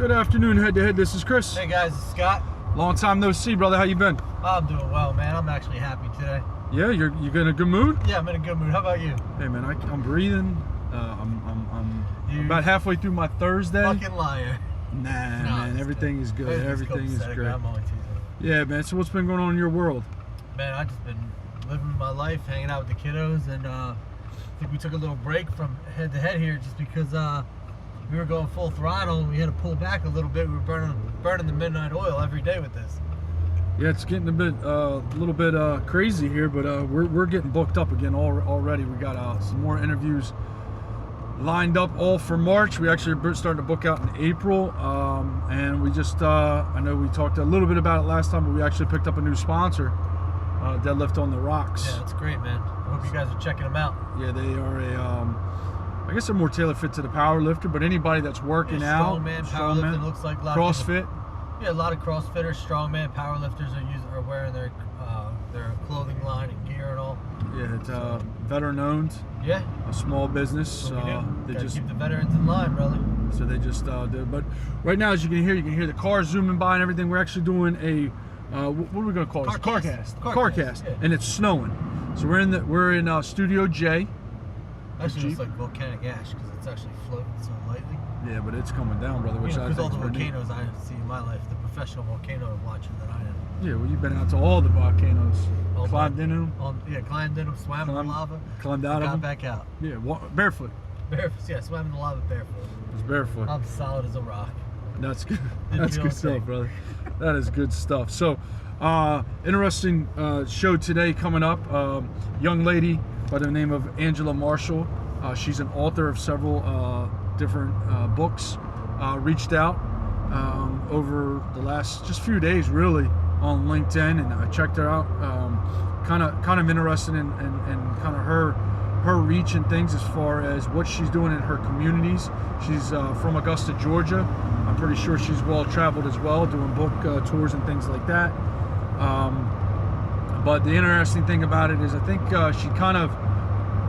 Good afternoon, Head to Head. This is Chris. Hey guys, it's Scott. Long time no see, brother. How you been? I'm doing well, man. I'm actually happy today. Yeah, you in a good mood? Yeah, I'm in a good mood. How about you? Hey man, I'm breathing. I'm about halfway through my Thursday. Fucking liar. Nah, man, everything is good. Everything is great. I'm only teasing. Yeah, man. So what's been going on in your world? Man, I've just been living my life, hanging out with the kiddos, and I think we took a little break from Head to Head here just because we were going full throttle and we had to pull back a little bit. We were burning the midnight oil every day with this. Yeah, it's getting a little bit crazy here, but we're getting booked up again already. We got some more interviews lined up all for March. We actually started to book out in April, and we just I know we talked a little bit about it last time, but we actually picked up a new sponsor, Deadlift on the Rocks. Yeah, that's great, man. I hope you guys are checking them out. Yeah, they are I guess they're more tailor fit to the power lifter, but anybody that's working out, strongman, powerlifting, looks like a lot CrossFit. Yeah, a lot of CrossFitters, strongman, powerlifters are wearing their clothing line and gear and all. Yeah, it's veteran owned. Yeah, a small business. They just keep the veterans in line, brother. So they just do. But right now, as you can hear the cars zooming by and everything. We're actually doing a what are we gonna call it? Carcast, yeah. And it's snowing. So we're in Studio J. Actually, looks like volcanic ash because it's actually floating so lightly. Yeah, but it's coming down, brother. Which because all the volcanoes I see in my life, the professional volcano watcher that I am. Yeah, well, you've been out to all the volcanoes. Climbed in them. Climbed in them, swam in the lava. Climbed out of them. Got back out. Yeah, barefoot. Barefoot, yeah, swam in the lava barefoot. It's barefoot. I'm solid as a rock. That's good. That's good stuff, brother. That is good stuff. So, interesting show today coming up. Young lady by the name of Angela Marshall. She's an author of several different books. Reached out over the last just few days, really, on LinkedIn, and I checked her out. Kind of interested in kind of her reach and things as far as what she's doing in her communities. She's from Augusta, Georgia. I'm pretty sure she's well traveled as well, doing book tours and things like that. But the interesting thing about it is I think she kind of,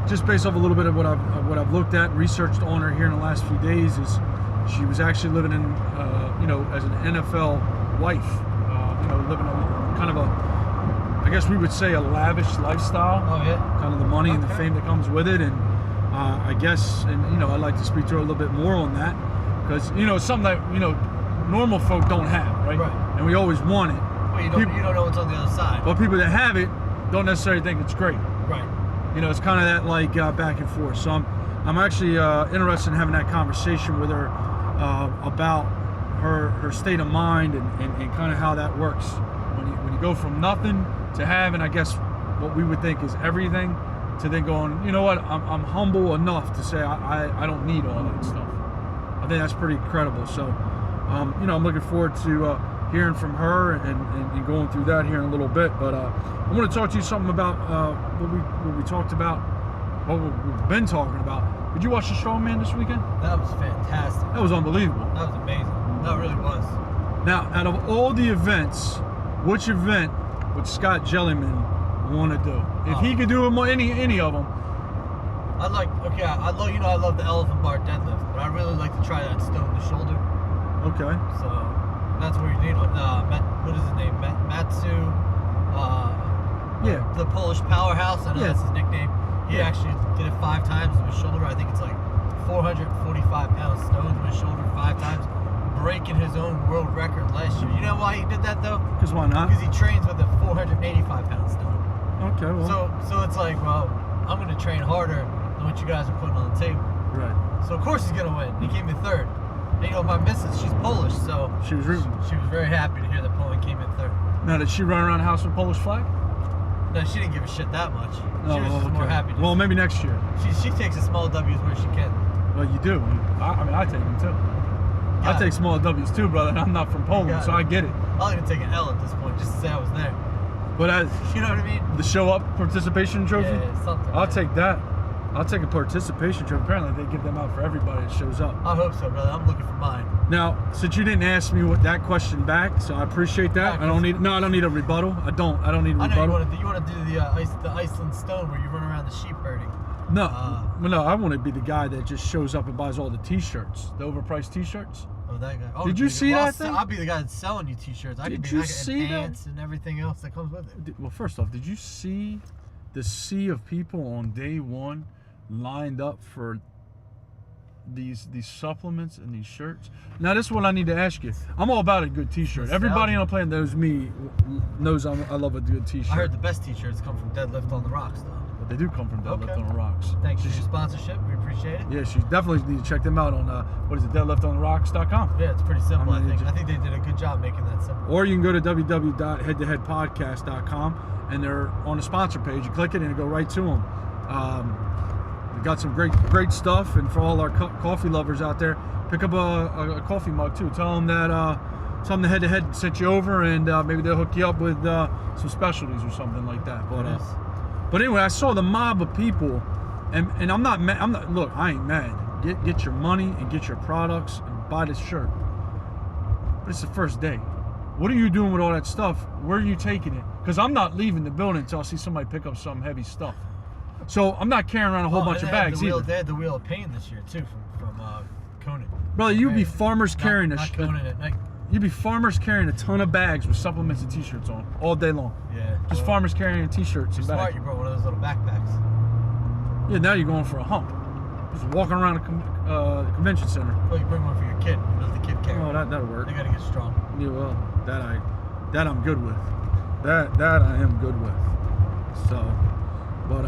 just based off a little bit of what I've looked at and researched on her here in the last few days, is she was actually living in as an NFL wife, living a kind of I guess we would say a lavish lifestyle. Oh yeah. Kind of the money and the fame that comes with it, and I guess, and I'd like to speak to her a little bit more on that, because it's something that normal folk don't have, right? Right. And we always want it. Well, you don't know what's on the other side. But people that have it don't necessarily think it's great. Right. It's kind of that like back and forth. So I'm actually interested in having that conversation with her about her state of mind and kind of how that works when you go from nothing to having, I guess, what we would think is everything, to then going, you know what, I'm humble enough to say I don't need all that stuff. I think that's pretty incredible. So I'm looking forward to hearing from her and going through that here in a little bit. But I want to talk to you something about what we talked about, what we've been talking about. Did you watch the Strongman this weekend? That was fantastic. That was unbelievable. That was amazing. That really was. Now, out of all the events, which event would Scott Jellyman want to do? If he could do any of them. I love the elephant bar deadlift, but I'd really like to try that stone to shoulder. Okay. So that's where you need what is his name? Matsu. Yeah. The Polish powerhouse. I know that's his nickname. He actually did it 5 times with his shoulder. I think it's like 445 pound stones with his shoulder 5 times, breaking his own world record last year. You know why he did that though? Because why not? Because he trains with a 485 pound stone. Okay, well. So it's like, well, I'm going to train harder than what you guys are putting on the table. Right. So of course he's going to win. He came in 3rd. And my missus, she's Polish, so she was rooting. She was very happy to hear that Poland came in 3rd. Now, did she run around the house with a Polish flag? No, she didn't give a shit that much. She was just more happy. Well, maybe next year. She takes the small W's where she can. Well, you do. I take them too. I take small W's too, brother. And I'm not from Poland, so I get it. I'll even take an L at this point just to say I was there. But you know what I mean? The show up participation trophy. Yeah, something. I'll take that. I'll take a participation trophy. Apparently, they give them out for everybody that shows up. I hope so, brother. I'm looking for mine. Now, since you didn't ask me that question back, so I appreciate that. I don't need a rebuttal. I don't need a rebuttal. I know you want to do the Iceland Stone where you run around the sheep herding. No, I want to be the guy that just shows up and buys all the T-shirts, the overpriced T-shirts. Oh, that guy. Oh, Did you see that thing? I'll be the guy that's selling you T-shirts. I Did could you be see that? pants and everything else that comes with it. Well, first off, did you see the sea of people on day one lined up for these supplements and these shirts? Now, this is what I need to ask you. I'm all about a good T-shirt. Everybody on the planet knows me, knows I love a good T-shirt. I heard the best T-shirts come from Deadlift on the Rocks, though. But they do come from Deadlift on the Rocks. Thanks for your sponsorship. We appreciate it. Yeah, you definitely need to check them out on what is it, deadliftontherocks.com. Yeah, it's pretty simple. I think they did a good job making that simple. Or you can go to www.headtoheadpodcast.com, and they're on the sponsor page. You click it and it'll go right to them. We got some great stuff, and for all our coffee lovers out there, pick up a coffee mug too. Tell them that the Head to Head sent you over, and maybe they'll hook you up with some specialties or something like that. But anyway, I saw the mob of people, and I'm not mad. Look, I ain't mad. Get your money and get your products and buy this shirt. But it's the first day. What are you doing with all that stuff? Where are you taking it? Because I'm not leaving the building until I see somebody pick up some heavy stuff. So I'm not carrying around a whole bunch of bags either. They had the Wheel of Pain this year too from Conan. Brother, you'd be farmers carrying Conan at night. You'd be farmers carrying a ton of bags with supplements and T-shirts on all day long. Yeah. Just farmers carrying T-shirts and bags. Smart, you brought one of those little backpacks. Yeah, now you're going for a hump. Just walking around the convention center. Well, you bring one for your kid. Does the kid carry? Oh, that'll work. They gotta get strong. Yeah, well, that I'm good with. That I am good with. So, but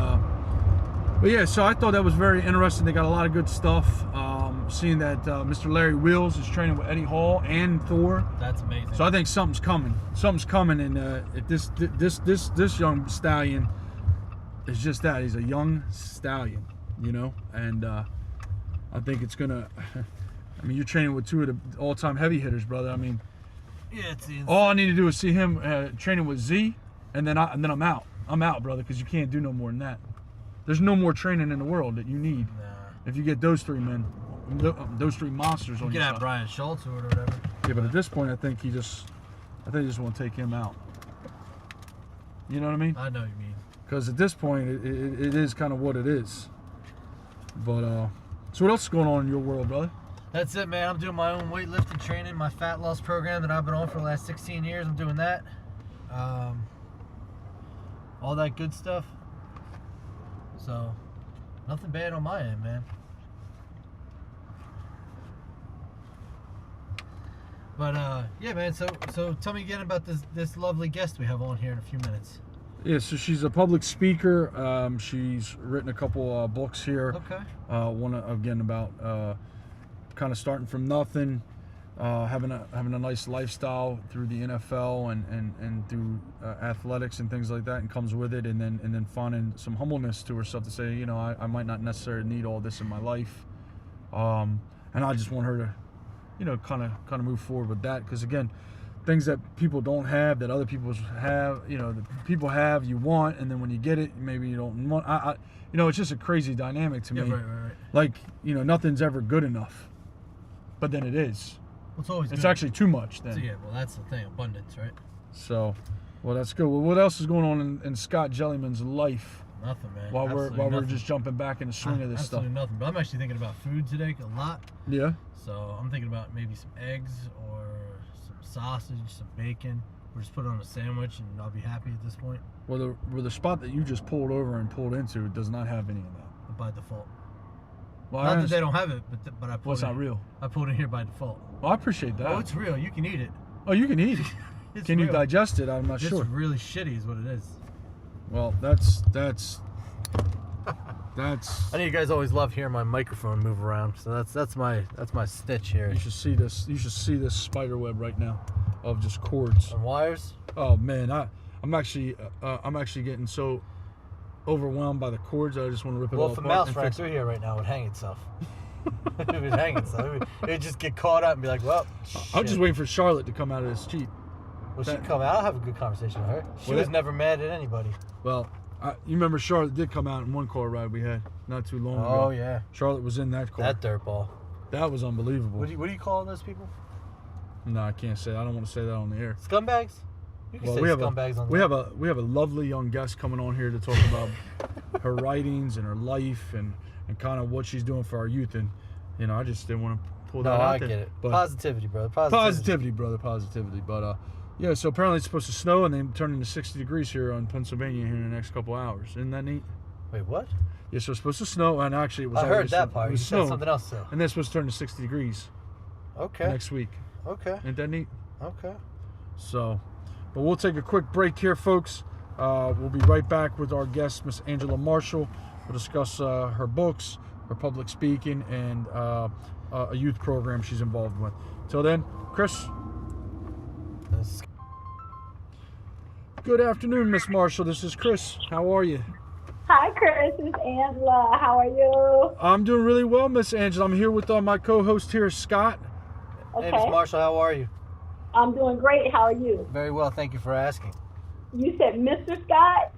yeah. So I thought that was very interesting. They got a lot of good stuff. Seeing that Mr. Larry Wheels is training with Eddie Hall and Thor. That's amazing. So I think something's coming. Something's coming, and if this young stallion is just that. He's a young stallion, you know, and I think it's gonna. I mean, you're training with two of the all-time heavy hitters, brother. I mean, yeah, it's all I need to do is see him training with Z, and then I'm out. I'm out, brother, because you can't do no more than that. There's no more training in the world that you need if you get those three men, those three monsters on you your can have side. Brian Schultz or whatever. Yeah, but at this point, I think you just want to take him out. You know what I mean? I know what you mean. Because at this point, it is kind of what it is. But so what else is going on in your world, brother? That's it, man. I'm doing my own weightlifting training, my fat loss program that I've been on for the last 16 years. I'm doing that. All that good stuff. So, nothing bad on my end, man. But yeah, man. So tell me again about this lovely guest we have on here in a few minutes. Yeah, so she's a public speaker. She's written a couple books here. Okay. One again about kind of starting from nothing, having a nice lifestyle through the NFL and through athletics and things like that, and comes with it, and then finding some humbleness to herself to say, you know, I might not necessarily need all this in my life, and I just want her to, you know, kind of move forward with that, because again, things that people don't have that other people have, you know, that people have, you want, and then when you get it, maybe you don't want. You know, it's just a crazy dynamic to me. Right. Like, you know, nothing's ever good enough, but then it is. Well, it's always. It's good. actually too much then. So, yeah, well, that's the thing, abundance, right? So, well, that's good. Well, what else is going on in Scott Jellyman's life? Nothing, man. While we're just jumping back in the swing of this stuff. Absolutely nothing. But I'm actually thinking about food today a lot. Yeah. So I'm thinking about maybe some eggs or some sausage, some bacon. Or just put it on a sandwich, and I'll be happy at this point. Well, the spot that you just pulled over and pulled into does not have any of that. By default. Well, not that they don't have it, but I pulled it's not real. I pulled it here by default. Well, I appreciate that. Oh, it's real. You can eat it. Oh, you can eat it. Can real. you digest it? I'm not sure. It's really shitty is what it is. Well, that's I know you guys always love hearing my microphone move around, so that's my stitch here. You should see this. You should see this spider web right now of just cords and wires. Oh man, I'm actually getting so overwhelmed by the cords that I just want to rip it all Well, if a apart. mouse ran through here right now, it would hang itself. It would hang itself. It would just get caught up and be like, well, I'm just waiting for Charlotte to come out of this Jeep. Well, she'd come out. I'll have a good conversation with her. She was never mad at anybody. Well, you remember Charlotte did come out in one car ride we had not too long ago. Oh, yeah. Charlotte was in that car. That dirtball. That was unbelievable. What do you call those people? No, I can't say that. I don't want to say that on the air. Scumbags? You can say scumbags on the air. We have a lovely young guest coming on here to talk about her writings and her life and kind of what she's doing for our youth. And, you know, I just didn't want to pull No, that out I there. get it. But Positivity, brother. positivity, brother, positivity. But yeah, so apparently it's supposed to snow and then turn into 60 degrees here in Pennsylvania here in the next couple hours. Isn't that neat? Wait, what? Yeah, so it's supposed to snow, and actually it was. I heard that part. It was You snow, said something else, though. and then it's supposed to turn to 60 degrees Okay. next week. Okay. Ain't that neat? Okay. So, but we'll take a quick break here, folks. We'll be right back with our guest, Miss Angela Marshall. We'll discuss her books, her public speaking, and a youth program she's involved with. Till then, Chris. Good afternoon, Miss Marshall. This is Chris. How are you? Hi, Chris. It's Angela. How are you? I'm doing really well, Miss Angela. I'm here with my co-host here, Scott. Okay. Hey, Miss Marshall, how are you? I'm doing great. How are you? Very well, thank you for asking. You said Mr. Scott?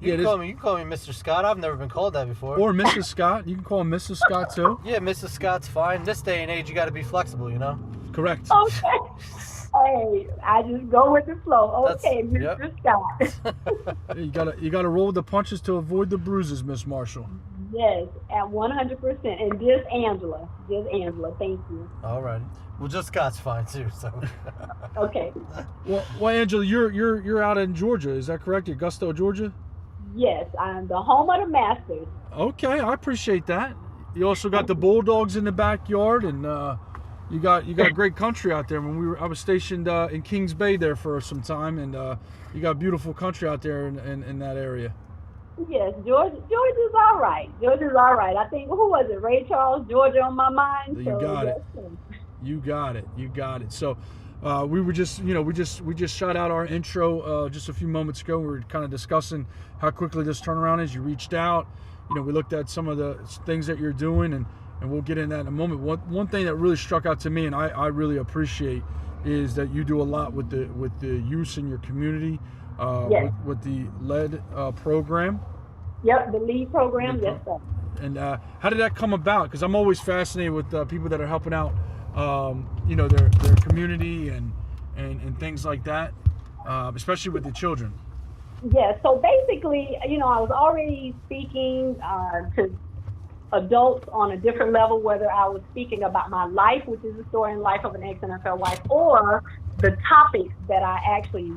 You can call me Mr. Scott. I've never been called that before. Or Mrs. Scott. You can call him Mrs. Scott too. Yeah, Mrs. Scott's fine. This day and age, you got to be flexible, you know? Correct. Okay. Hey, I just go with the flow. Okay, Mr. Scott. You gotta roll with the punches to avoid the bruises, Miss Marshall. Yes, at 100%. And just Angela. Thank you. All righty. Well, just Scott's fine too. So. Okay. Well, Angela, you're out in Georgia. Is that correct? Augusta, Georgia. Yes, I'm the home of the Masters. Okay, I appreciate that. You also got the Bulldogs in the backyard, and you got great country out there. I was stationed in Kings Bay there for some time, and you got beautiful country out there in that area. Yes, Georgia's all right. I think, who was it? Ray Charles, Georgia on my mind. You got it. You got it. So we just shot out our intro just a few moments ago. We were kind of discussing how quickly this turnaround is. You reached out. We looked at some of the things that you're doing, and we'll get into that in a moment. One thing that really struck out to me, and I really appreciate, is that you do a lot with the youth in your community, yes. with the lead program. Yep, the lead program, yes, sir. And how did that come about? Because I'm always fascinated with people that are helping out, their community and things like that, especially with the children. Yeah, so basically, I was already speaking to adults on a different level, whether I was speaking about my life, which is the story and life of an ex-NFL wife, or the topics that I actually,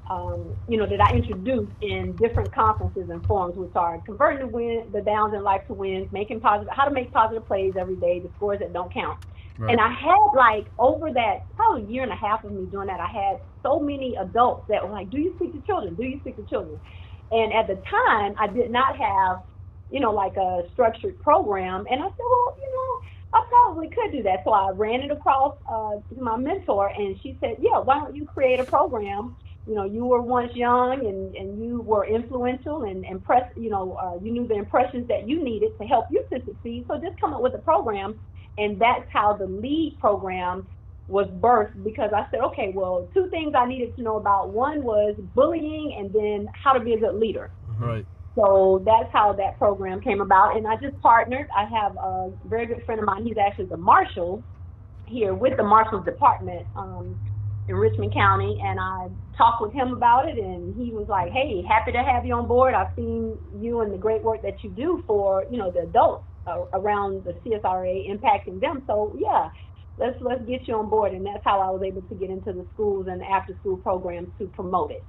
that I introduced in different conferences and forums, which are converting the downs in life to wins, how to make positive plays every day, the scores that don't count. Right. And I had, over that probably year and a half of me doing that, I had so many adults that were like, do you speak to children? Do you speak to children? And at the time, I did not have, a structured program. And I said, well, I probably could do that. So I ran it across to my mentor, and she said, yeah, why don't you create a program? You were once young and you were influential and you knew the impressions that you needed to help you to succeed. So just come up with a program. And that's how the LEAD program was birthed, because I said, okay, well, two things I needed to know about. One was bullying, and then how to be a good leader. Right. So that's how that program came about. And I just partnered. I have a very good friend of mine. He's actually the marshal here with the Marshal's Department in Richmond County. And I talked with him about it, and he was like, hey, happy to have you on board. I've seen you and the great work that you do for, the adults around the CSRA, impacting them. So yeah, let's get you on board. And that's how I was able to get into the schools and after school programs to promote it.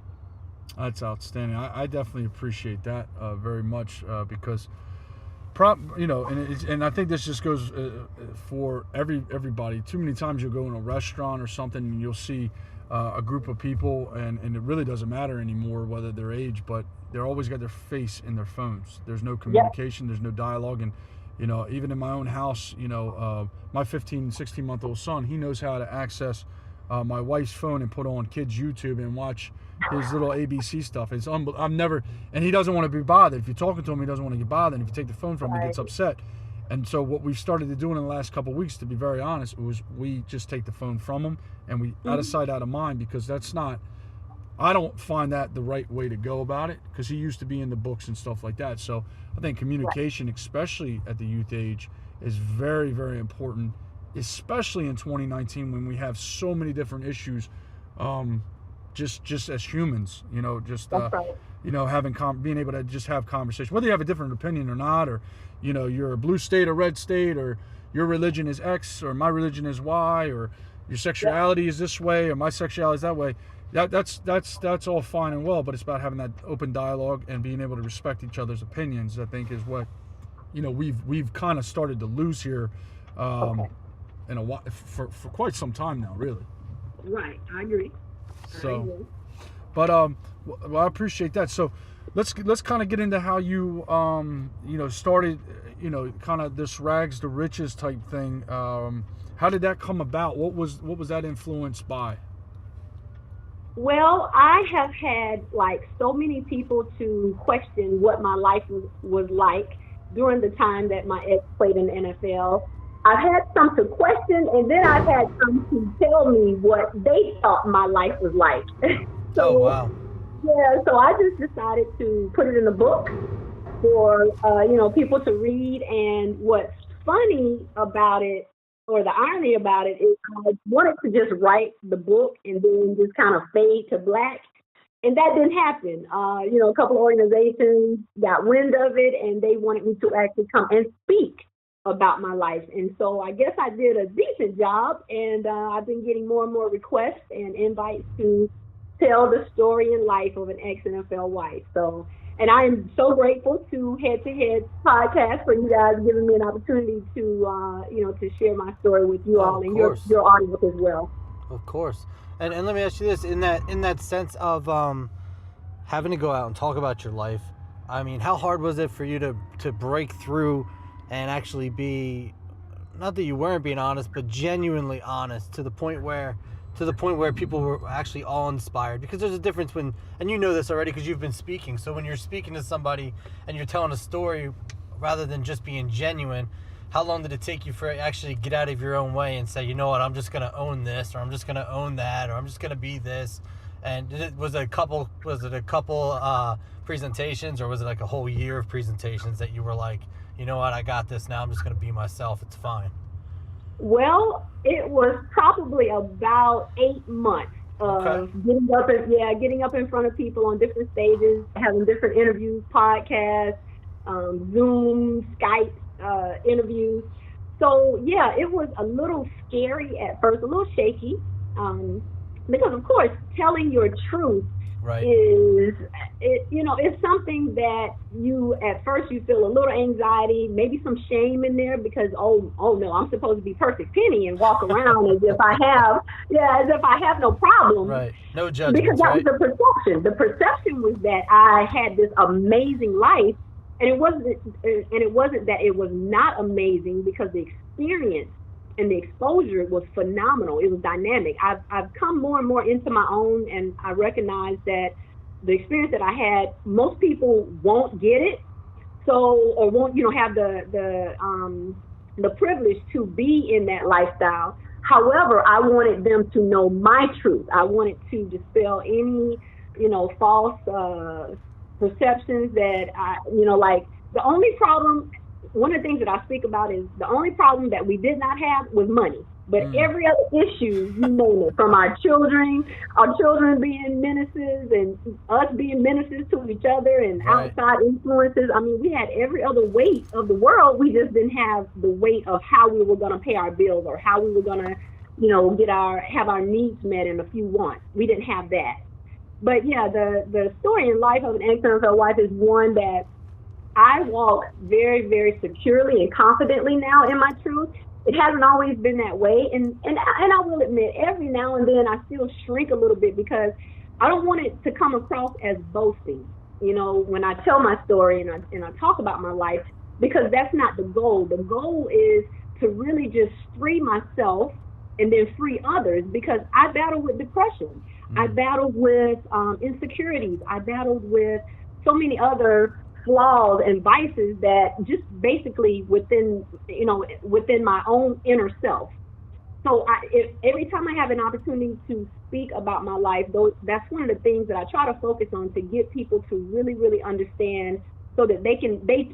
That's outstanding. I definitely appreciate that very much because and I think this just goes for everybody. Too many times you'll go in a restaurant or something and you'll see a group of people, and it really doesn't matter anymore whether their age, but they're always got their face in their phones. There's no communication. There's no dialogue. And even in my own house, my 15, 16-month-old son, he knows how to access my wife's phone and put on kids' YouTube and watch his little ABC stuff. It's and he doesn't want to be bothered. If you're talking to him, he doesn't want to get bothered. And if you take the phone from him, he gets upset. And so what we've started to do in the last couple of weeks, to be very honest, was we just take the phone from him and we out of sight, out of mind, because I don't find that the right way to go about it, because he used to be in the books and stuff like that. So I think communication, especially at the youth age, is very, very important, especially in 2019 when we have so many different issues, just as humans, being able to just have conversation, whether you have a different opinion or not, or, you're a blue state or red state, or, your religion is X or my religion is Y, or your sexuality is this way or my sexuality is that way. That's all fine and well, but it's about having that open dialogue and being able to respect each other's opinions. I think is what we've kind of started to lose here, in a while, for quite some time now, really. Right, I agree. So, but well, I appreciate that. So, let's kind of get into how you started, kind of this rags to riches type thing. How did that come about? What was that influenced by? Well, I have had like so many people to question what my life was like during the time that my ex played in the NFL. I've had some to question, and then I've had some to tell me what they thought my life was like. So, oh, wow. Yeah, so I just decided to put it in a book for people to read. And what's funny about it, or the irony about it, is I wanted to just write the book and then just kind of fade to black. And that didn't happen. A couple of organizations got wind of it, and they wanted me to actually come and speak about my life. And so I guess I did a decent job, and I've been getting more and more requests and invites to tell the story and life of an ex-NFL wife. So, and I am so grateful to Head2Head podcast for you guys giving me an opportunity to, to share my story with you all and your audience as well. Of course. And let me ask you this, in that sense of having to go out and talk about your life, I mean, how hard was it for you to break through and actually be, not that you weren't being honest, but genuinely honest to the point where people were actually all inspired? Because there's a difference when, and you know this already because you've been speaking, so when you're speaking to somebody and you're telling a story rather than just being genuine, how long did it take you for actually get out of your own way and say, you know what, I'm just going to own this, or I'm just going to own that, or I'm just going to be this? And was it a couple presentations, or was it like a whole year of presentations that you were like, you know what, I got this now, I'm just going to be myself, it's fine? Well, it was probably about 8 months of getting up in front of people on different stages, having different interviews, podcasts, Zoom, Skype interviews. So yeah, it was a little scary at first, a little shaky, because of course telling your truth is something that you at first you feel a little anxiety, maybe some shame in there, because oh no, I'm supposed to be perfect Penny and walk around as if I have no problem. Right. No judgment. Because that was the perception. The perception was that I had this amazing life, and it wasn't that it was not amazing, because the experience and the exposure was phenomenal. It was dynamic. I've come more and more into my own, and I recognize that the experience that I had, most people won't get it, or won't have the privilege to be in that lifestyle. However, I wanted them to know my truth. I wanted to dispel any false perceptions that the only problem. One of the things that I speak about is the only problem that we did not have was money. But every other issue, you name it, from our children being menaces and us being menaces to each other and outside influences. I mean, we had every other weight of the world. We just didn't have the weight of how we were going to pay our bills, or how we were going to, have our needs met and a few wants. We didn't have that. But yeah, the story in life of an ex-NFL wife is one that I walk very, very securely and confidently now in my truth. It hasn't always been that way, and I will admit, every now and then I still shrink a little bit, because I don't want it to come across as boasting, when I tell my story and I talk about my life, because that's not the goal. The goal is to really just free myself and then free others, because I battle with depression. I battled with insecurities. I battled with so many other flaws and vices that just basically within my own inner self. So every time I have an opportunity to speak about my life, that's one of the things that I try to focus on, to get people to really, really understand, so that they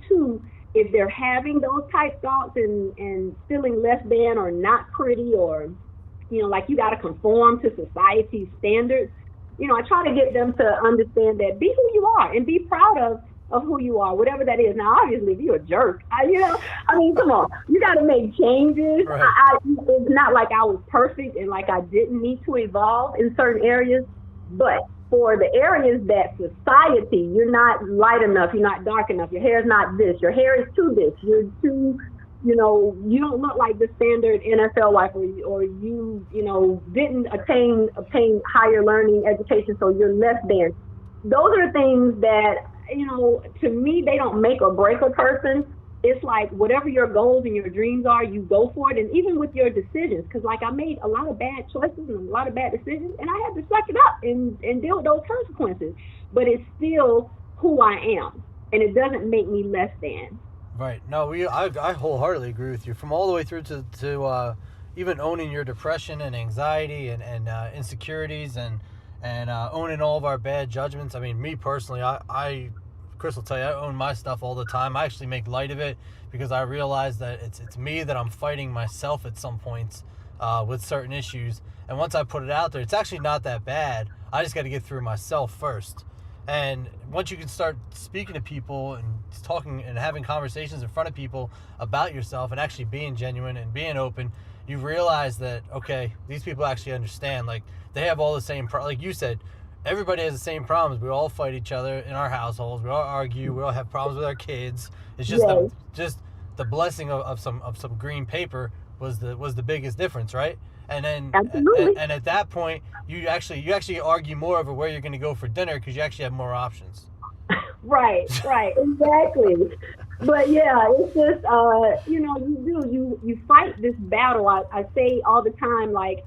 too, if they're having those type thoughts and feeling less than or not pretty, or like you got to conform to society's standards, I try to get them to understand that be who you are and be proud of of who you are, whatever that is. Now, obviously, if you're a jerk, come on, you got to make changes. Right. It's not like I was perfect and like I didn't need to evolve in certain areas, but for the areas that society, you're not light enough, you're not dark enough, your hair's not this, your hair is too this, you're too, you don't look like the standard NFL wife, or you didn't obtain higher learning education, so you're less than. Those are things that, to me, they don't make or break a person. It's like whatever your goals and your dreams are, you go for it. And even with your decisions, because like I made a lot of bad choices and a lot of bad decisions, and I had to suck it up and deal with those consequences. But it's still who I am, and it doesn't make me less than. Right. No, I wholeheartedly agree with you. From all the way through to even owning your depression and anxiety and insecurities and owning all of our bad judgments. I mean, me personally, Chris will tell you, I own my stuff all the time. I actually make light of it because I realize that it's me that I'm fighting myself at some points with certain issues. And once I put it out there, it's actually not that bad. I just got to get through myself first. And once you can start speaking to people and talking and having conversations in front of people about yourself and actually being genuine and being open, you realize that, okay, these people actually understand. Like, they have all the same like you said, everybody has the same problems. We all fight each other in our households. We all argue. We all have problems with our kids. It's just the blessing of some green paper was the biggest difference, right? And then and at that point, you actually argue more over where you're going to go for dinner because you actually have more options. Right, exactly. But yeah, it's just you fight this battle. I say all the time, like,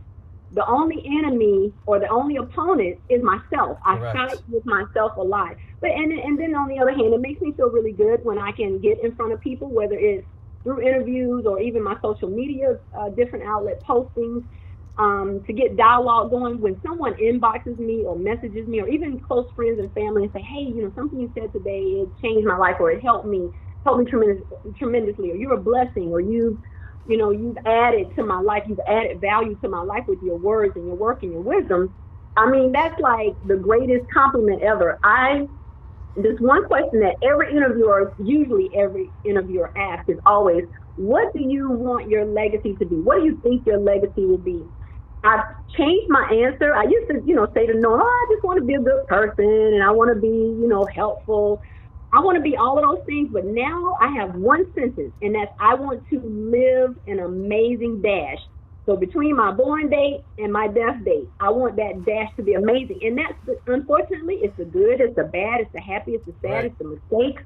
the only enemy or the only opponent is myself. Correct. I fight with myself a lot. But and then on the other hand, it makes me feel really good when I can get in front of people, whether it's through interviews or even my social media, different outlet postings, to get dialogue going. When someone inboxes me or messages me, or even close friends and family, and say, hey, something you said today, it changed my life, or it helped me tremendously, or you're a blessing, or you've added to my life, you've added value to my life with your words and your work and your wisdom. I mean, that's like the greatest compliment ever. This one question that usually every interviewer asks is always, what do you want your legacy to be? What do you think your legacy will be? I've changed my answer. I used to, say to Noah, I just want to be a good person and I want to be, helpful. I want to be all of those things, but now I have one sentence, and that's, I want to live an amazing dash. So between my born date and my death date, I want that dash to be amazing. And that's, unfortunately, it's the good, it's the bad, it's the happy, it's the sad, right. It's the mistakes,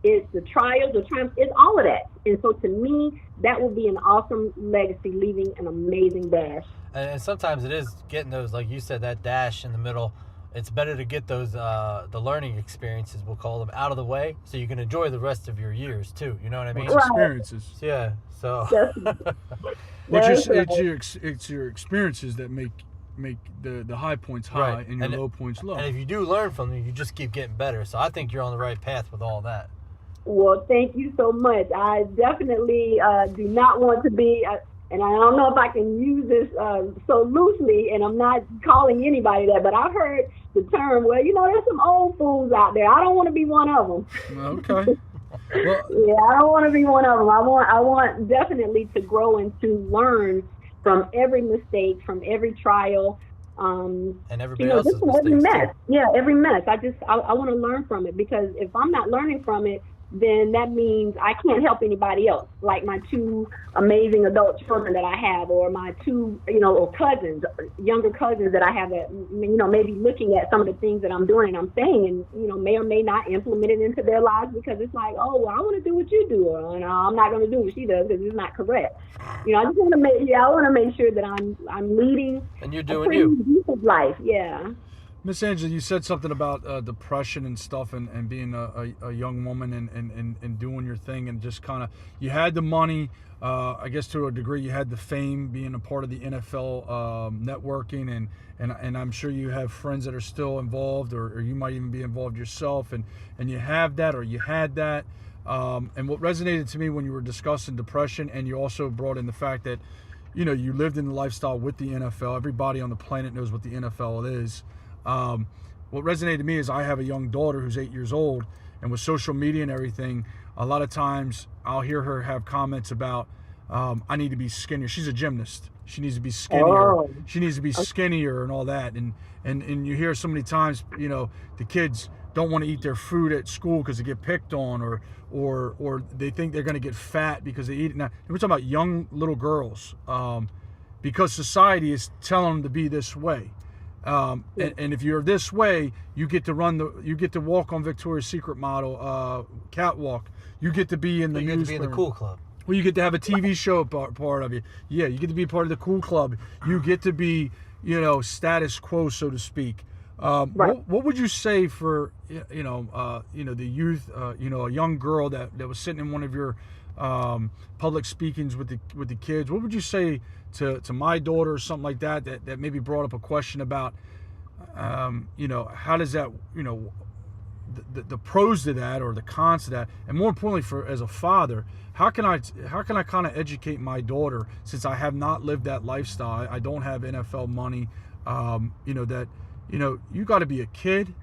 it's the trials, the triumphs, it's all of that. And so to me, that will be an awesome legacy, leaving an amazing dash. And sometimes it is getting those, like you said, that dash in the middle. It's better to get those, the learning experiences, we'll call them, out of the way so you can enjoy the rest of your years, too. You know what I mean? Experiences. Yeah, so. It's your experiences that make the high points high, right, and your low points low. And if you do learn from them, you just keep getting better. So I think you're on the right path with all that. Well, thank you so much. I definitely do not want to be... and I don't know if I can use this so loosely, and I'm not calling anybody that, but I've heard the term, well, there's some old fools out there. I don't want to be one of them. Okay. Well, yeah, I don't want to be one of them. I want definitely to grow and to learn from every mistake, from every trial. And everybody else's mistakes, every mess. Too. Yeah, every mess. I want to learn from it, because if I'm not learning from it, then that means I can't help anybody else, like my two amazing adult children that I have, or my two, or cousins, younger cousins that I have that, maybe looking at some of the things that I'm doing and I'm saying, and, may or may not implement it into their lives, because it's like, oh, well, I want to do what you do, or I'm not going to do what she does because it's not correct. I just want to make sure that I'm leading and you're doing you life. Yeah. Miss Angela, you said something about depression and stuff, and being a young woman and doing your thing, and just kind of, you had the money, I guess to a degree, you had the fame, being a part of the NFL networking, and I'm sure you have friends that are still involved, or you might even be involved yourself, and you have that, or you had that. And what resonated to me when you were discussing depression, and you also brought in the fact that, you lived in the lifestyle with the NFL. Everybody on the planet knows what the NFL is. What resonated to me is I have a young daughter who's 8 years old, and with social media and everything, a lot of times I'll hear her have comments about, I need to be skinnier. She's a gymnast. She needs to be skinnier. Oh. She needs to be skinnier and all that. And you hear so many times, you know, the kids don't want to eat their food at school because they get picked on, or they think they're going to get fat because they eat it. Now, we're talking about young little girls, because society is telling them to be this way. And if you're this way, you get to walk on Victoria's Secret model catwalk. You get to be in the You get to be in the cool club. Well, you get to have a TV show part of it. Yeah, you get to be part of the cool club. You get to be, you know, status quo, so to speak. Right. What would you say for the youth, a young girl that was sitting in one of your public speakings with the kids? What would you say to my daughter or something like that maybe brought up a question about how does that, the pros to that or the cons to that, and more importantly, as a father, how can I kind of educate my daughter, since I have not lived that lifestyle? I don't have NFL money. You got to be a kid.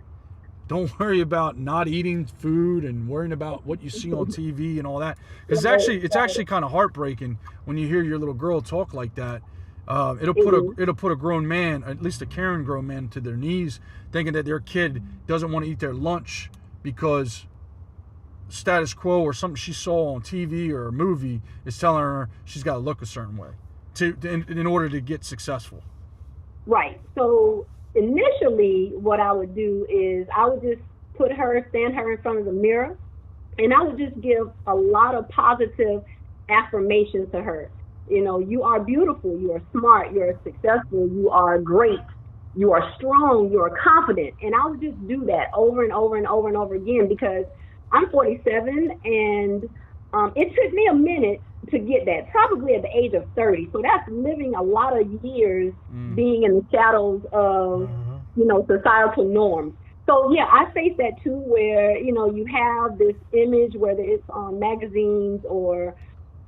Don't worry about not eating food and worrying about what you see on TV and all that. Because it's actually kind of heartbreaking when you hear your little girl talk like that. It'll put a grown man, at least a caring grown man, to their knees, thinking that their kid doesn't want to eat their lunch because status quo or something she saw on TV or a movie is telling her she's got to look a certain way in order to get successful. Right. So initially, what I would do is I would just stand her in front of the mirror, and I would just give a lot of positive affirmations to her. You know, you are beautiful, you are smart, you are successful, you are great, you are strong, you are confident. And I would just do that over and over and over and over again, because I'm 47, and it took me a minute to get that, probably at the age of 30. So that's living a lot of years being in the shadows of, societal norms. So yeah, I face that too, where, you have this image, whether it's on magazines or,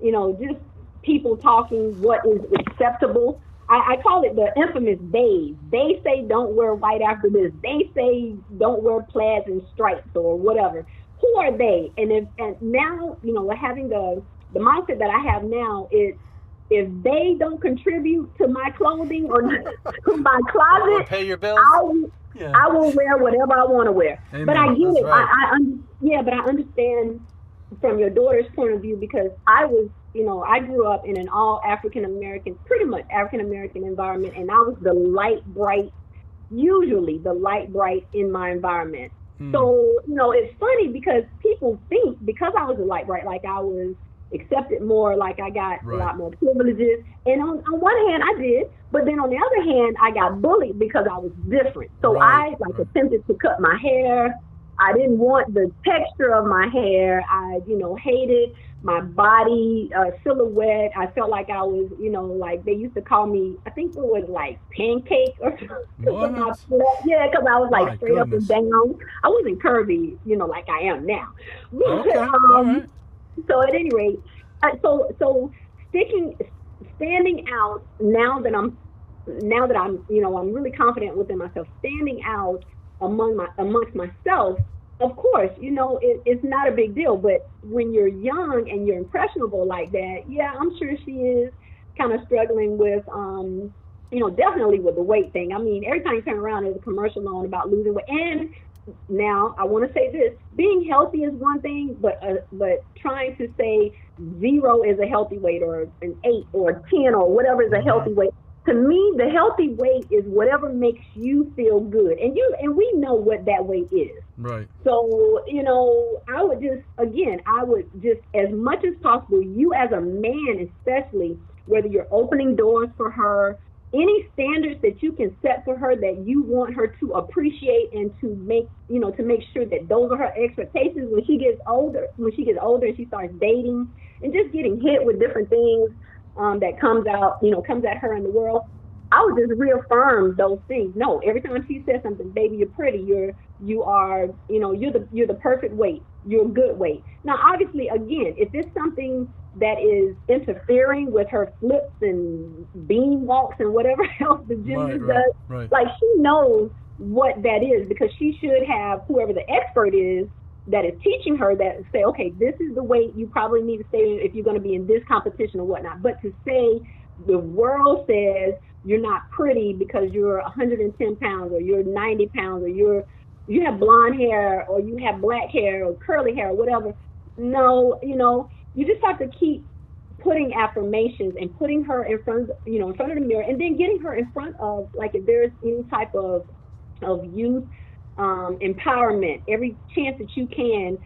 just people talking what is acceptable. I call it the infamous days. They say don't wear white after this. They say don't wear plaids and stripes or whatever. Who are they? And now, having the mindset that I have now is, if they don't contribute to my clothing or to my closet, or pay your bills, I will wear whatever I want to wear. Amen. But I get That's it. right. But I understand from your daughter's point of view, because I grew up in an all pretty much African American environment, and I was usually the light bright in my environment. So, it's funny because people think because I was a light bright, like I was accepted more, like I got a lot more privileges. And on one hand, I did, but then on the other hand, I got bullied because I was different. So I attempted to cut my hair. I didn't want the texture of my hair. I, hated my body silhouette. I felt like I was, like they used to call me, I think it was like pancake or something. Yeah, because I was like straight up and down. I wasn't curvy, like I am now. Okay. All right. So at any rate, so standing out now that I'm, I'm really confident within myself, standing out amongst myself. Of course, it's not a big deal, but when you're young and you're impressionable like that, yeah, I'm sure she is kind of struggling with, definitely with the weight thing. I mean, every time you turn around, there's a commercial on about losing weight. And now I want to say this: being healthy is one thing, but trying to say 0 is a healthy weight, or an 8 or 10 or whatever is a healthy weight. To me, the healthy weight is whatever makes you feel good, and we know what that weight is. Right. So, I would just, as much as possible, you as a man especially, whether you're opening doors for her, any standards that you can set for her that you want her to appreciate, and to make sure that those are her expectations when she gets older and she starts dating and just getting hit with different things that comes at her in the world. I would just reaffirm those things. No, every time she says something, baby, you're pretty, you're the perfect weight, you're a good weight. Now, obviously, again, if it's something that is interfering with her flips and bean walks and whatever else the gymnast does, like, she knows what that is, because she should have, whoever the expert is, that is teaching her that say, okay, this is the weight you probably need to stay in if you're going to be in this competition or whatnot. But to say the world says you're not pretty because you're 110 pounds or you're 90 pounds or you have blonde hair or you have black hair or curly hair or whatever. No, you just have to keep putting affirmations and putting her in front of the mirror, and then getting her in front of, like, if there's any type of youth empowerment, every chance that you can,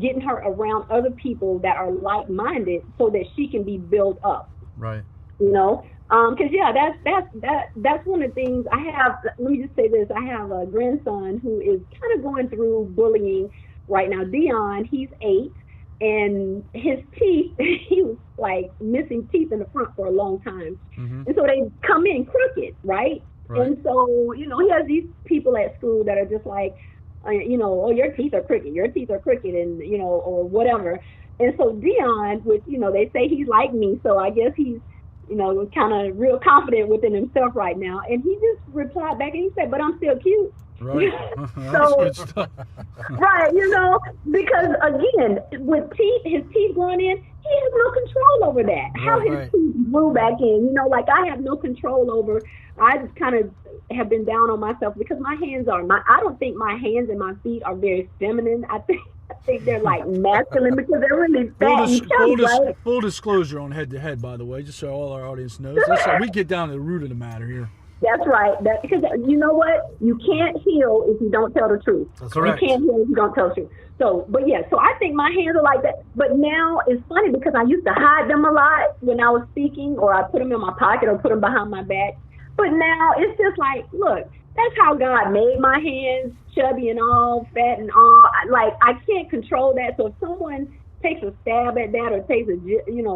getting her around other people that are like-minded so that she can be built up. Right. Because that's one of the things I have. Let me just say this: I have a grandson who is kind of going through bullying right now. Dion, he's 8, and his teeth, he was like missing teeth in the front for a long time, and so they come in crooked, right? And so he has these people at school that are just like, oh, your teeth are crooked, and or whatever. And so Dion, which they say he's like me, so I guess he's kind of real confident within himself right now. And he just replied back and he said, "But I'm still cute." Right. So, good stuff. right, because again, with his teeth growing in, he has no control over that. How his teeth grew back in, like I have no control over. I just kind of have been down on myself because my hands I don't think my hands and my feet are very feminine. I think they're like masculine because they're really fat and chubby, right? Full disclosure on Head to Head, by the way, just so all our audience knows. We get down to the root of the matter here. That's right. Because you know what? You can't heal if you don't tell the truth. That's correct. You can't heal if you don't tell the truth. So I think my hands are like that. But now it's funny because I used to hide them a lot when I was speaking, or I put them in my pocket or put them behind my back. But now it's just like, look, that's how God made my hands, chubby and all, fat and all. Like, I can't control that. So if someone takes a stab at that or takes a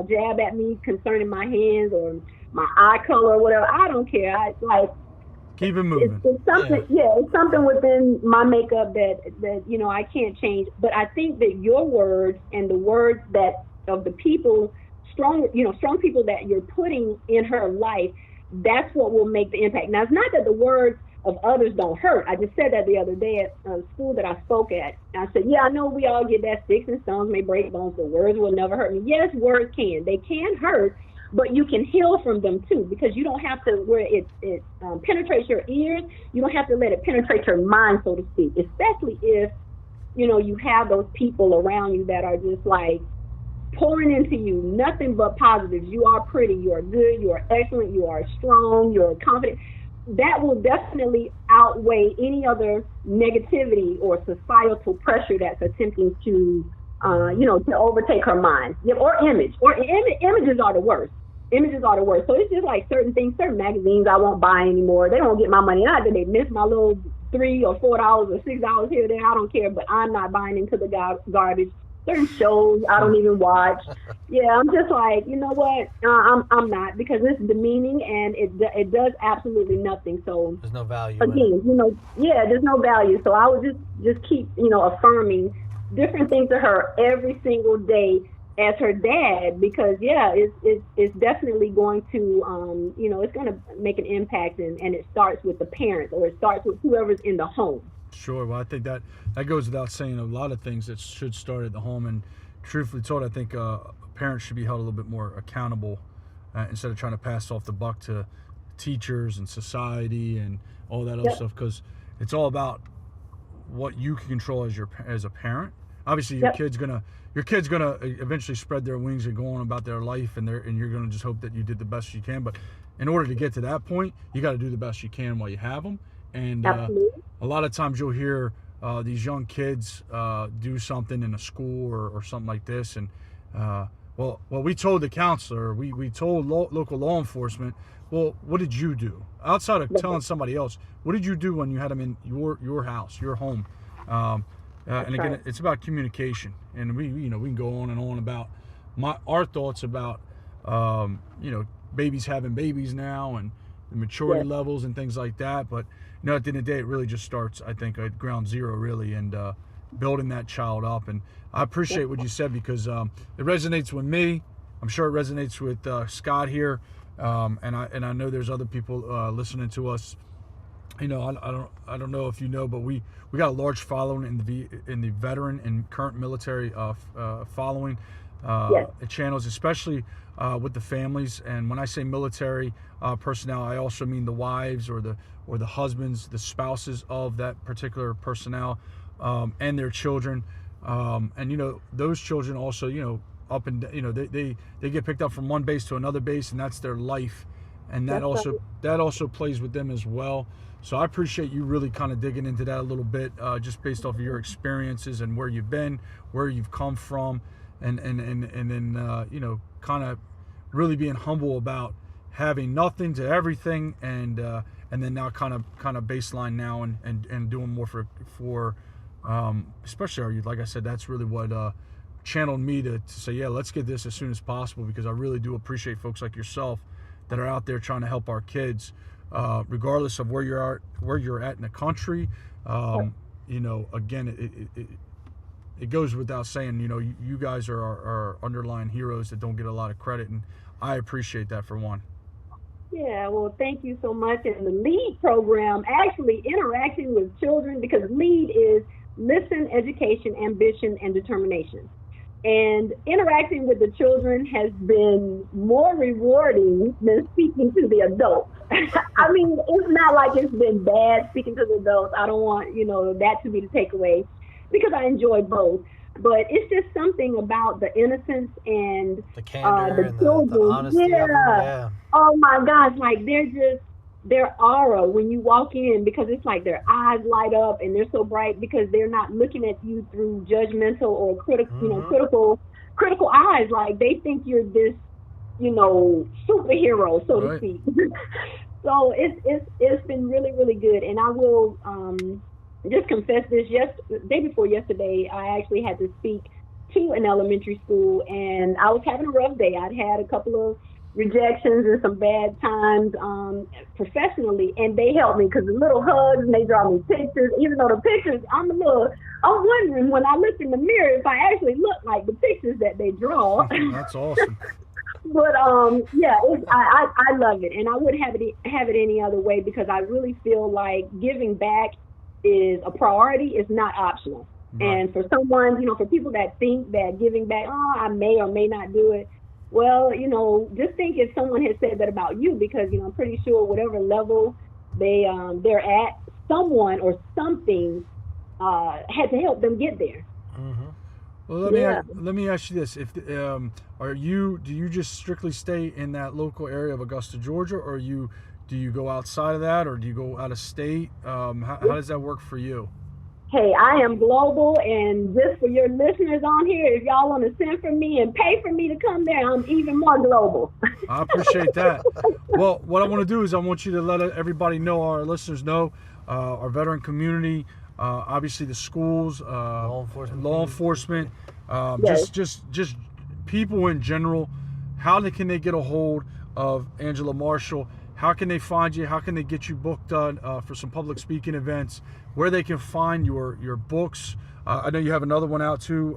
jab at me concerning my hands or my eye color or whatever, I don't care. I keep it moving. It's something, it's something within my makeup that I can't change. But I think that your words and the words that of the people, strong people that you're putting in her life, that's what will make the impact. Now, it's not that the words of others don't hurt. I just said that the other day at a school that I spoke at. I said, I know we all get that sticks and stones may break bones, but words will never hurt me. Yes, words can. They can hurt, but you can heal from them too, because you don't have to, where it penetrates your ears, you don't have to let it penetrate your mind, so to speak, especially if, you have those people around you that are just like pouring into you nothing but positives. You are pretty, you are good, you are excellent, you are strong, you're confident. That will definitely outweigh any other negativity or societal pressure that's attempting to, to overtake her mind. Or images are the worst. Images are the worst. So it's just like certain things, certain magazines I won't buy anymore. They don't get my money. Not that they miss my little $3 or $4 or $6 here or there. I don't care, but I'm not buying into the garbage. Certain shows I don't even watch. I'm just like, you know what? I'm not, because it's demeaning and it does absolutely nothing. So there's no value. Again, there's no value. So I would just keep, affirming different things to her every single day as her dad, because it's definitely going to, it's going to make an impact, and it starts with the parents, or it starts with whoever's in the home. Sure. Well, I think that goes without saying. A lot of things that should start at the home, and truthfully told, I think parents should be held a little bit more accountable instead of trying to pass off the buck to teachers and society and all that other stuff, because it's all about what you can control as a parent. Obviously, your kid's gonna eventually spread their wings and go on about their life, and you're gonna just hope that you did the best you can. But in order to get to that point, you got to do the best you can while you have them. And a lot of times you'll hear these young kids do something in a school or something like this, and well, we told the counselor, we told local law enforcement. Well, what did you do outside of telling somebody else? What did you do when you had them in your house, your home? And again, it's about communication, and we can go on and on about our thoughts about babies having babies now and the maturity levels and things like that. But at the end of the day, it really just starts, I think, at ground zero, really, and building that child up. And I appreciate what you said, because it resonates with me. I'm sure it resonates with Scott here, and I know there's other people listening to us you know, I don't know if you know, but we got a large following in the veteran and current military following Yes. channels, especially with the families. And when I say military personnel, I also mean the wives or the husbands, the spouses of that particular personnel, and their children. And you know, those children also, you know, up and you know, they get picked up from one base to another base, and that's their life, and that That's right. that also plays with them as well. So I appreciate you really kind of digging into that a little bit, just based off of your experiences and where you've been, where you've come from, and then you know, kind of really being humble about having nothing to everything, and then now kind of baseline now, and doing more for especially our youth. Like I said, that's really what channeled me to say, yeah, let's get this as soon as possible, because I really do appreciate folks like yourself that are out there trying to help our kids, regardless of where you're at in the country. You know, again, it goes without saying, you know, you guys are our underlying heroes that don't get a lot of credit, and I appreciate that for one. Yeah, well, thank you so much. And the LEAD program, actually interacting with children, because LEAD is Listen, Education, Ambition, and Determination. And interacting with the children has been more rewarding than speaking to the adults. I mean, it's not like it's been bad speaking to the adults. I don't want, you know, that to be the takeaway, because I enjoy both. But it's just something about the innocence and The candor the and children. the honesty of them. Yeah. Oh my gosh, like they're just their aura when you walk in, because it's like their eyes light up and they're so bright, because they're not looking at you through judgmental or critical, you know, critical eyes. Like they think you're this, you know, superhero, so to speak. So it's been really, really good. And I will just confess this. Day before yesterday, I actually had to speak to an elementary school, and I was having a rough day. I'd had a couple of rejections and some bad times professionally, and they helped me, because the little hugs, and they draw me pictures, even though the pictures, I'm wondering when I look in the mirror if I actually look like the pictures that they draw. That's awesome. But yeah, I love it, and I wouldn't have it any other way, because I really feel like giving back is a priority. It's not optional. Right. And for someone, you know, for people that think that giving back, I may or may not do it. Well, you know, just think if someone had said that about you, because, you know, I'm pretty sure whatever level they're at, someone or something had to help them get there. Mm-hmm. Well, let me ask you this: if do you just strictly stay in that local area of Augusta, Georgia, or do you go outside of that, or do you go out of state? How does that work for you? Hey, I am global, and just for your listeners on here, if y'all want to send for me and pay for me to come there, I'm even more global. I appreciate that. Well, what I want to do is I want you to let everybody know, our listeners know, our veteran community, obviously the schools, law enforcement, Yes. just people in general. How can they get a hold of Angela Marshall? How can they find you? How can they get you booked on for some public speaking events? Where they can find your books? I know you have another one out too.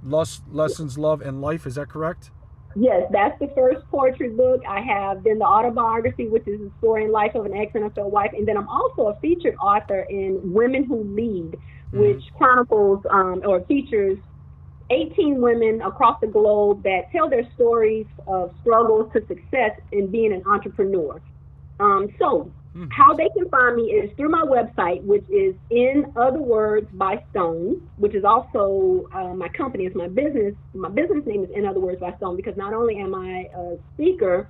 Lessons, Love, and Life. Is that correct? Yes, that's the first poetry book. I have then the autobiography, which is the story and life of an ex-NFL wife, and then I'm also a featured author in Women Who Lead, which chronicles or features 18 women across the globe that tell their stories of struggles to success in being an entrepreneur. So how they can find me is through my website, which is In Other Words by Stone, which is also my company. It's my business. My business name is In Other Words by Stone, because not only am I a speaker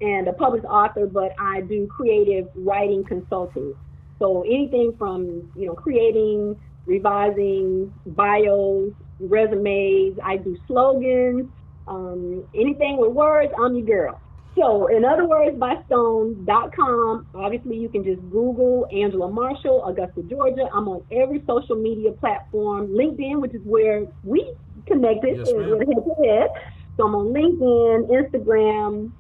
and a published author, but I do creative writing consulting. So anything from, you know, creating, revising bios, resumes. I do slogans, anything with words, I'm your girl. So, in other words, by stone.com, obviously you can just Google Angela Marshall, Augusta, Georgia. I'm on every social media platform, LinkedIn, which is where we connected with HEAD2HEAD. So I'm on LinkedIn, Instagram,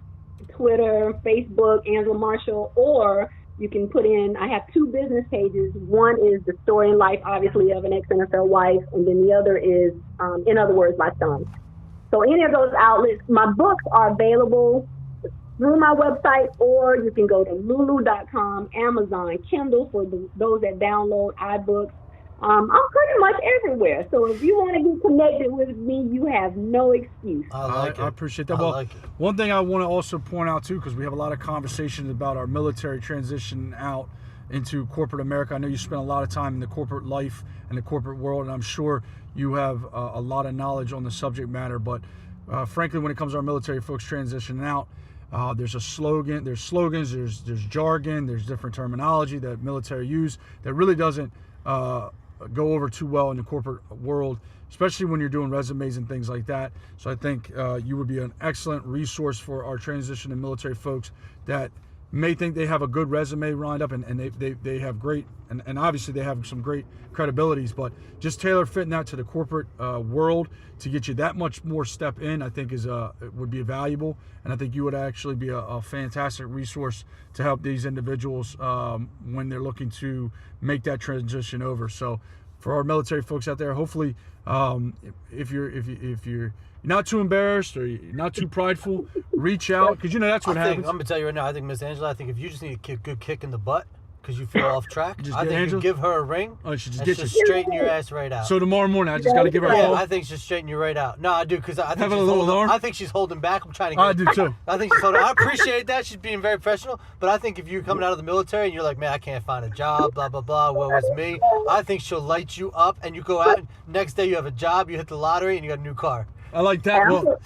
Twitter, Facebook, Angela Marshall, or you can put in, I have two business pages. One is the story and life, obviously, of an ex-NFL wife, and then the other is, In Other Words, by Stone. So any of those outlets, my books are available through my website, or you can go to lulu.com, Amazon, Kindle for those that download iBooks. I'm pretty much everywhere. So if you want to get connected with me, you have no excuse. I appreciate that. Well, one thing I want to also point out too, because we have a lot of conversations about our military transition out into corporate America. I know you spent a lot of time in the corporate life and the corporate world, and I'm sure you have a lot of knowledge on the subject matter. But frankly, when it comes to our military folks transitioning out, there's slogans, there's jargon, there's different terminology that military use that really doesn't go over too well in the corporate world, especially when you're doing resumes and things like that. So I think you would be an excellent resource for our transition and military folks that may think they have a good resume lined up, and they have great, and obviously they have some great credibilities, but just tailor fitting that to the corporate world to get you that much more step in, I think would be valuable. And I think you would actually be a fantastic resource to help these individuals when they're looking to make that transition over. So for our military folks out there, hopefully if you're not too embarrassed or you're not too prideful, reach out, because that's what happens. I'm gonna tell you right now, I think Miss Angela, I think if you just need a good kick in the butt because you feel off track, I think you give her a ring. Oh, she just and she'll straighten your ass right out. So tomorrow morning, I just got to give her a call. I think she'll straighten you right out. No, I do, because I think she's holding back. I'm trying to. I do too. I think she's holding. I appreciate that. She's being very professional. But I think if you're coming out of the military and you're like, man, I can't find a job, blah blah blah, woe is me. I think she'll light you up, and you go out. And next day you have a job, you hit the lottery, and you got a new car. I like that. Well,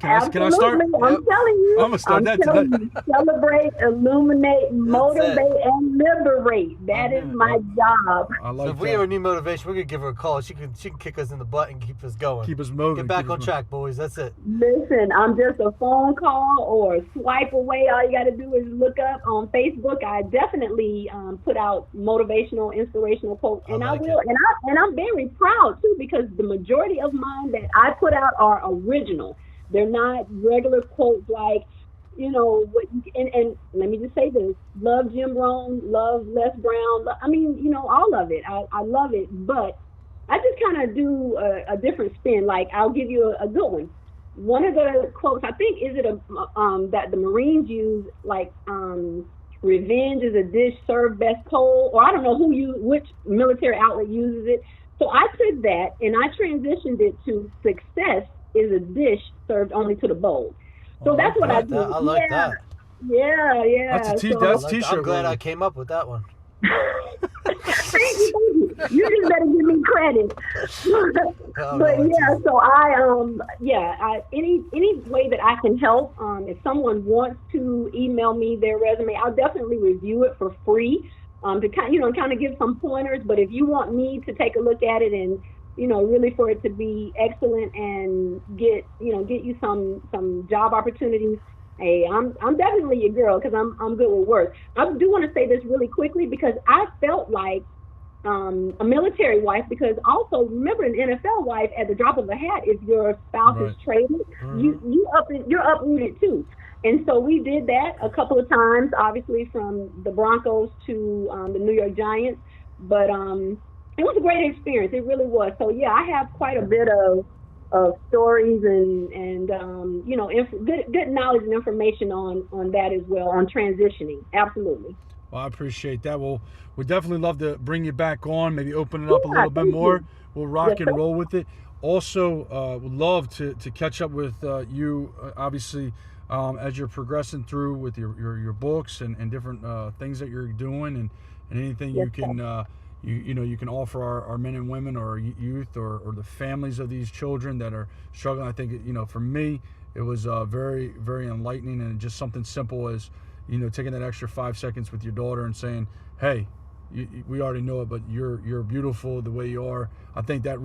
can I start? I'm telling you. I'm going to start that tonight. Celebrate, illuminate, motivate, and liberate. That is my job. I like so if we ever need motivation, we're going to give her a call. She can kick us in the butt and keep us going. Keep us moving. Get back on track, boys. That's it. Listen, I'm just a phone call or a swipe away. All you got to do is look up on Facebook. I definitely put out motivational, inspirational quotes, and I will. And I'm very proud too, because the majority of mine that I put out are original. They're not regular quotes like, and let me just say this: love Jim Rohn, love Les Brown. All of it. I love it, but I just kind of do a different spin. Like, I'll give you a good one. One of the quotes, I think, that the Marines use, like, revenge is a dish served best cold, or I don't know which military outlet uses it. So I took that and I transitioned it to success is a dish served only to the bold. So that's what I do. I like that. Yeah. That's a t-shirt. I'm glad I came up with that one. Thank you. You just better give me credit. So I any way that I can help. If someone wants to email me their resume, I'll definitely review it for free. To kind of give some pointers. But if you want me to take a look at it and really for it to be excellent and get you some job opportunities, hey, I'm definitely your girl, because I'm good with work. I do want to say this really quickly, because I felt like a military wife, because also remember, an NFL wife, at the drop of a hat, if your spouse is traded, you're uprooted too. And so we did that a couple of times, obviously from the Broncos to the New York Giants, but it was a great experience. It really was. So yeah, I have quite a bit of stories and good knowledge and information on that as well, on transitioning. Absolutely. Well, I appreciate that. Well, we'd definitely love to bring you back on, maybe open it up a little bit more. We'll rock and roll with it. Also, would love to catch up with you, obviously, as you're progressing through with your books and different things that you're doing, and anything you can you can offer our men and women, or youth, or the families of these children that are struggling. I think for me it was very, very enlightening, and just something simple as taking that extra 5 seconds with your daughter and saying, hey, we already know it, but you're beautiful the way you are. I think that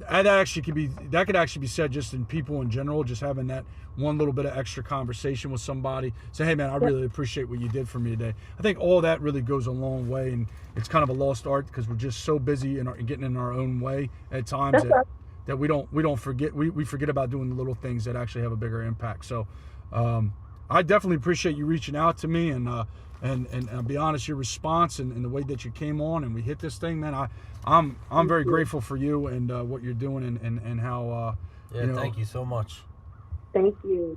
could actually be said just in people in general, just having that one little bit of extra conversation with somebody. Say, hey man, I really appreciate what you did for me today. I think all that really goes a long way, and it's kind of a lost art because we're just so busy and getting in our own way at times that we don't forget. We forget about doing the little things that actually have a bigger impact. So I definitely appreciate you reaching out to me, and I'll be honest, your response and the way that you came on and we hit this thing, man. I'm very grateful for you and what you're doing and how. Thank you so much.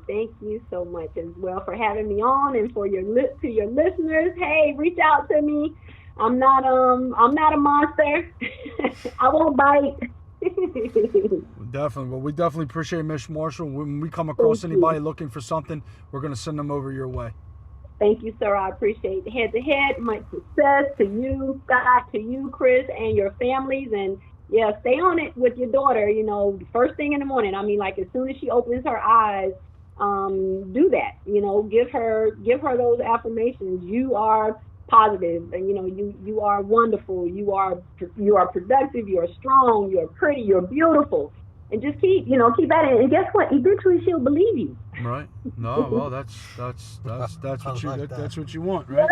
Thank you so much as well for having me on, and for to your listeners. Hey, reach out to me. I'm not a monster. I won't bite. Definitely. Well, we definitely appreciate Miss Marshall. When we come across anybody looking for something, we're going to send them over your way. Thank you, sir. I appreciate it. Head to Head. Much success to you, Scott, to you, Chris, and your families. And yeah, stay on it with your daughter. You know, first thing in the morning. I mean, like as soon as she opens her eyes, do that. You know, give her those affirmations. You are positive, and you know, you are wonderful. You are productive. You are strong. You are pretty. You're beautiful. And just keep at it. And guess what? Eventually, she'll believe you. Right. No. Well, that's what you want, right?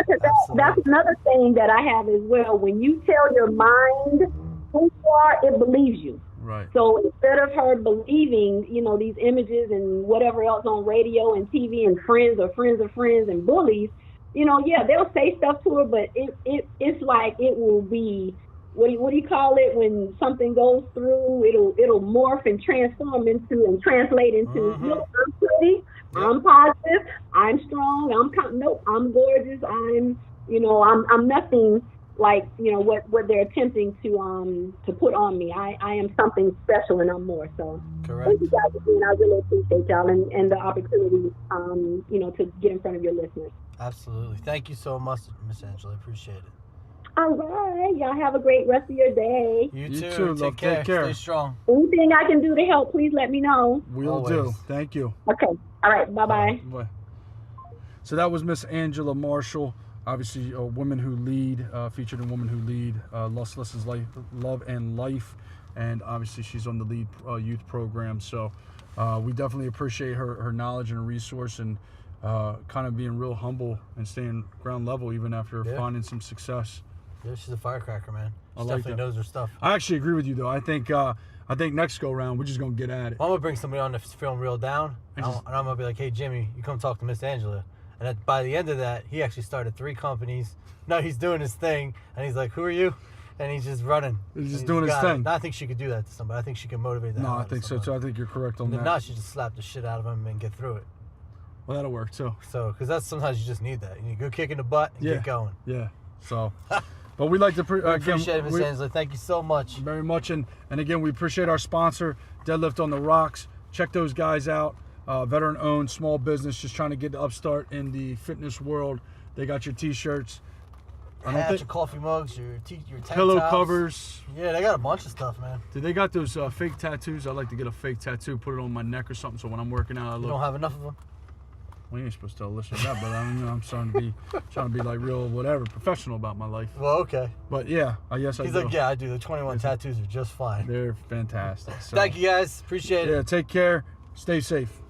That's another thing that I have as well. When you tell your mind who you are, it believes you. Right. So instead of her believing, these images and whatever else on radio and TV and friends of friends and bullies, they'll say stuff to her, but it's like it will be. What do you call it when something goes through? It'll morph and transform into and translate into. I'm pretty. Yep. I'm positive. I'm strong. I'm gorgeous. I'm nothing like what they're attempting to put on me. I am something special, and I'm more. So correct. Thank you guys again. I really appreciate y'all and the opportunity to get in front of your listeners. Absolutely. Thank you so much, Miss Angela. Appreciate it. All right. Y'all have a great rest of your day. You too. Take care. Stay strong. Anything I can do to help, please let me know. We'll do. Thank you. Okay. All right. Bye-bye. Bye. So that was Miss Angela Marshall. Obviously, a Women Who Lead, featured in Women Who Lead, Lust Life, Love and Life. And obviously, she's on the Lead Youth Program. So we definitely appreciate her knowledge and resource, and kind of being real humble and staying ground level even after finding some success. Yeah, she's a firecracker, man. She like definitely knows her stuff. I actually agree with you, though. I think next go round we're just gonna get at it. Well, I'm gonna bring somebody on that's feeling real down, and I'm gonna be like, "Hey, Jimmy, you come talk to Miss Angela." And by the end of that, he actually started 3 companies. No, he's doing his thing, and he's like, "Who are you?" And he's just running. He's just doing his thing. I think she could do that to somebody. I think she can motivate that. No, I think so too. I think you're correct on that. If not, she just slap the shit out of him and get through it. Well, that'll work too. So, because sometimes you just need that. You need a good kick in the butt and get going. Yeah. So. But we'd like to appreciate it, Miss Angela. Thank you so much. Very much. And again, we appreciate our sponsor, Deadlift on the Rocks. Check those guys out. Veteran-owned, small business, just trying to get the upstart in the fitness world. They got your T-shirts. Hats, your coffee mugs, your tank pillow towels. covers. Yeah, they got a bunch of stuff, man. Did they got those fake tattoos? I'd like to get a fake tattoo, put it on my neck or something, so when I'm working out, I look. You don't have enough of them? Well, you ain't supposed to tell listeners that, but I'm trying to be like real, whatever, professional about my life. Well, okay. But yeah, I guess He's like, yeah, I do. The 21 tattoos are just fine. They're fantastic. So, thank you guys. Appreciate it. Yeah, take care. Stay safe.